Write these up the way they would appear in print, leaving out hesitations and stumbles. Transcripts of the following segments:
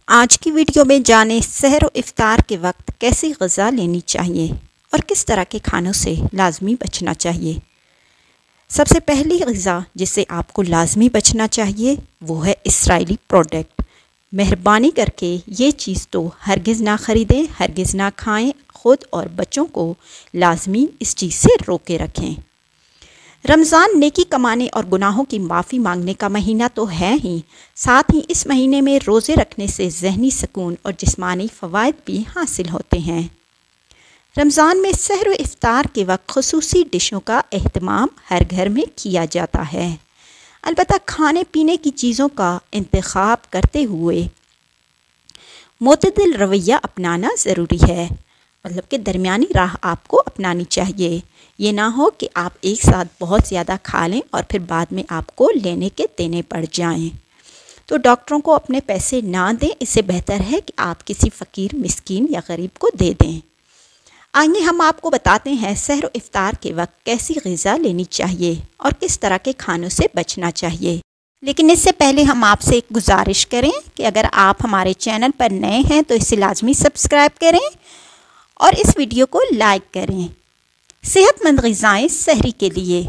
आज की वीडियो में जानें सहर व इफ्तार के वक्त कैसी ग़िज़ा लेनी चाहिए और किस तरह के खानों से लाजमी बचना चाहिए। सबसे पहली ग़िज़ा जिससे आपको लाजमी बचना चाहिए वो है इसराइली प्रोडक्ट। मेहरबानी करके ये चीज़ तो हरगिज़ ना ख़रीदें, हरगिज़ ना खाएं। ख़ुद और बच्चों को लाजमी इस चीज़ से रोके रखें। रमज़ान नेकी कमाने और गुनाहों की माफ़ी मांगने का महीना तो है ही, साथ ही इस महीने में रोज़े रखने से ज़हनी सुकून और जिस्मानी फ़वाइद भी हासिल होते हैं। रमज़ान में सहर व इफ्तार के वक्त ख़ुसूसी डिशों का एहतमाम हर घर में किया जाता है। अलबत्ता खाने पीने की चीज़ों का इंतखाब करते हुए मुतदिल रवैया अपनाना ज़रूरी है, मतलब कि दरमियानी राह आपको अपनानी चाहिए। ये ना हो कि आप एक साथ बहुत ज़्यादा खा लें और फिर बाद में आपको लेने के देने पड़ जाएं। तो डॉक्टरों को अपने पैसे ना दें, इससे बेहतर है कि आप किसी फ़कीर, मिस्कीन या गरीब को दे दें। आइए हम आपको बताते हैं सहर व इफ्तार के वक्त कैसी ग़िज़ा लेनी चाहिए और किस तरह के खानों से बचना चाहिए। लेकिन इससे पहले हम आपसे एक गुजारिश करें कि अगर आप हमारे चैनल पर नए हैं तो इसे लाजमी सब्सक्राइब करें और इस वीडियो को लाइक करें। सेहतमंद ग़िज़ाएँ सहरी के लिए।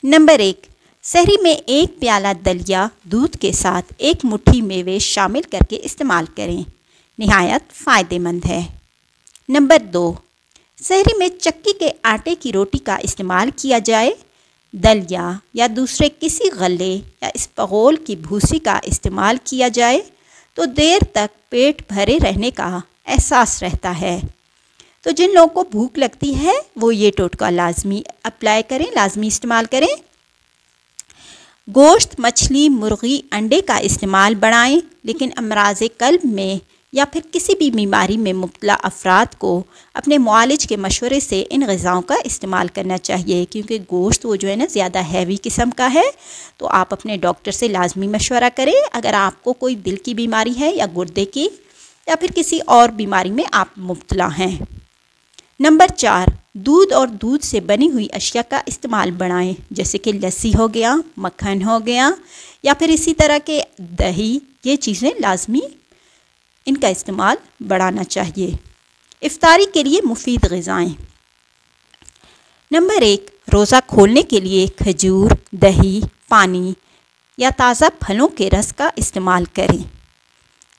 नंबर 1, सहरी में 1 प्याला दलिया दूध के साथ 1 मुट्ठी मेवे शामिल करके इस्तेमाल करें, निहायत फ़ायदेमंद है। नंबर 2, सहरी में चक्की के आटे की रोटी का इस्तेमाल किया जाए। दलिया या दूसरे किसी गले या इसबगोल की भूसी का इस्तेमाल किया जाए तो देर तक पेट भरे रहने का एहसास रहता है। तो जिन लोगों को भूख लगती है वो ये टोटका लाजमी अप्लाई करें, लाजमी इस्तेमाल करें। गोश्त, मछली, मुर्गी, अंडे का इस्तेमाल बढ़ाएं, लेकिन अमराज़ क़ल्ब में या फिर किसी भी बीमारी में मुब्तला अफराद को अपने मुआलिज के मशवरे से इन ग़िज़ाओं का इस्तेमाल करना चाहिए, क्योंकि गोश्त वो जो है ना ज़्यादा हैवी किस्म का है। तो आप अपने डॉक्टर से लाजमी मशवरा करें अगर आपको कोई दिल की बीमारी है या गुर्दे की या फिर किसी और बीमारी में आप मुब्तला हैं। नंबर 4, दूध और दूध से बनी हुई अशिया का इस्तेमाल बढ़ाएं, जैसे कि लस्सी हो गया, मक्खन हो गया या फिर इसी तरह के दही। ये चीज़ें लाजमी इनका इस्तेमाल बढ़ाना चाहिए। इफ्तारी के लिए मुफीद ग़िज़ाएँ। नंबर 1, रोज़ा खोलने के लिए खजूर, दही, पानी या ताज़ा फलों के रस का इस्तेमाल करें।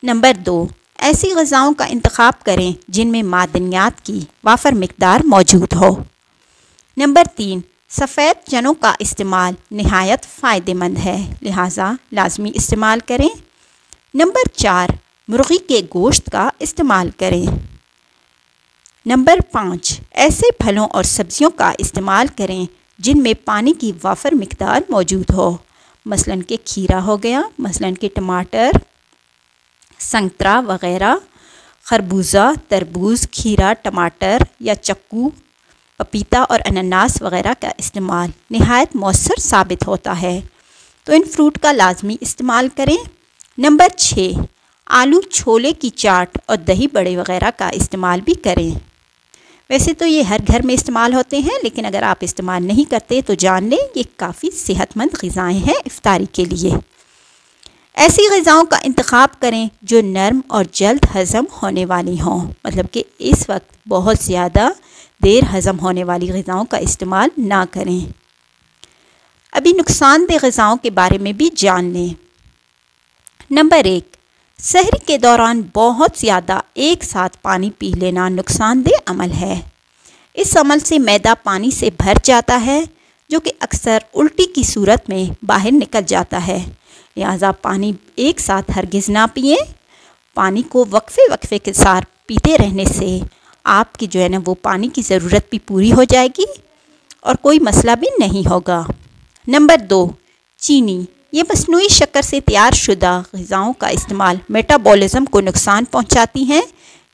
नंबर 2, ऐसी ग़िज़ाओं का इंतखाब करें जिनमें मादनियात की वाफर मिक़दार मौजूद हो। नंबर 3, सफ़ेद चनों का इस्तेमाल निहायत फ़ायदेमंद है, लिहाजा लाजमी इस्तेमाल करें। नंबर 4, मुर्गी के गोश्त का इस्तेमाल करें। नंबर 5, ऐसे फलों और सब्ज़ियों का इस्तेमाल करें जिनमें पानी की वाफर मिक़दार मौजूद हो, मसलन के खीरा हो गया, मसलन के टमाटर, संतरा वग़ैरह, खरबूजा, तरबूज, खीरा, टमाटर या चक्कू, पपीता और अनानास वग़ैरह का इस्तेमाल निहायत मौसर साबित होता है, तो इन फ्रूट का लाजमी इस्तेमाल करें। नंबर 6, आलू, छोले की चाट और दही बड़े वग़ैरह का इस्तेमाल भी करें। वैसे तो ये हर घर में इस्तेमाल होते हैं, लेकिन अगर आप इस्तेमाल नहीं करते तो जान लें ये काफ़ी सेहतमंद ग़िज़ाएँ हैं इफ्तारी के लिए। ऐसी ग़िज़ाओं का इंतखाब करें जो नरम और जल्द हज़म होने वाली हों, मतलब कि इस वक्त बहुत ज़्यादा देर हज़म होने वाली ग़िज़ाओं का इस्तेमाल ना करें। अभी नुकसानदेह ग़िज़ाओं के बारे में भी जान लें। नंबर 1, सहरी के दौरान बहुत ज़्यादा एक साथ पानी पी लेना नुकसानदेह अमल है। इस अमल से मैदा पानी से भर जाता है जो कि अक्सर उल्टी की सूरत में बाहर निकल जाता है, लिहाजा पानी एक साथ हरगिज़ ना पिएं। पानी को वक्फे के साथ पीते रहने से आपकी जो है ना वो पानी की ज़रूरत भी पूरी हो जाएगी और कोई मसला भी नहीं होगा। नंबर 2, चीनी। ये मस्नूई शक्कर से तैयार शुदा ग़िज़ाओं का इस्तेमाल मेटाबॉलिज़्म को नुकसान पहुंचाती हैं,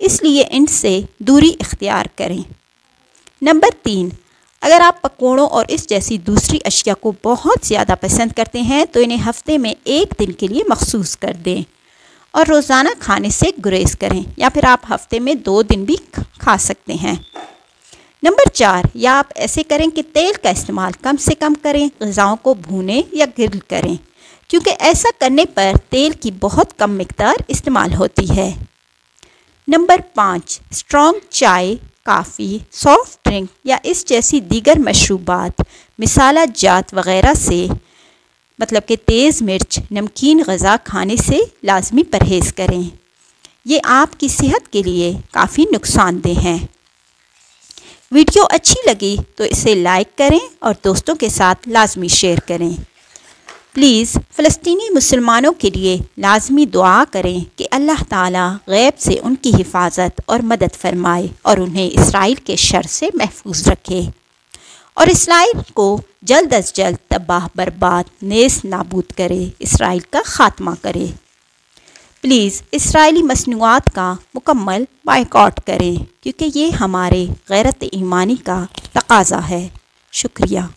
इसलिए इनसे दूरी इख्तियार करें। नंबर 3, अगर आप पकौड़ों और इस जैसी दूसरी अशिया को बहुत ज़्यादा पसंद करते हैं तो इन्हें हफ्ते में 1 दिन के लिए मखसूस कर दें और रोज़ाना खाने से गुरेज करें, या फिर आप हफ्ते में 2 दिन भी खा सकते हैं। नंबर 4, या आप ऐसे करें कि तेल का इस्तेमाल कम से कम करें, ग़िज़ाओं को भूनें या ग्रिल करें। क्योंकि ऐसा करने पर तेल की बहुत कम मिकदार इस्तेमाल होती है। नंबर 5, स्ट्रॉन्ग चाय, कॉफ़ी, सॉफ्ट ड्रिंक या इस जैसी दीगर मशरूबात, मिसाला जात वग़ैरह से मतलब कि तेज़ मिर्च, नमकीन ग़ज़ा खाने से लाजमी परहेज़ करें। ये आपकी सेहत के लिए काफ़ी नुकसानदेह हैं। वीडियो अच्छी लगी तो इसे लाइक करें और दोस्तों के साथ लाजमी शेयर करें। प्लीज़ फ़लस्तीनी मुसलमानों के लिए लाजमी दुआ करें कि अल्लाह ताला गैब से उनकी हिफाजत और मदद फरमाए और उन्हें इसराइल के शर से महफूज रखे और इसराइल को जल्द अज जल्द तबाह बर्बाद नेस नाबूद करे, इसराइल का ख़ात्मा करे। प्लीज़ इसराइली मसनूआत का मुकम्मल बायकॉट करें क्योंकि ये हमारे गैरत ईमानी का तकाज़ा है। शुक्रिया।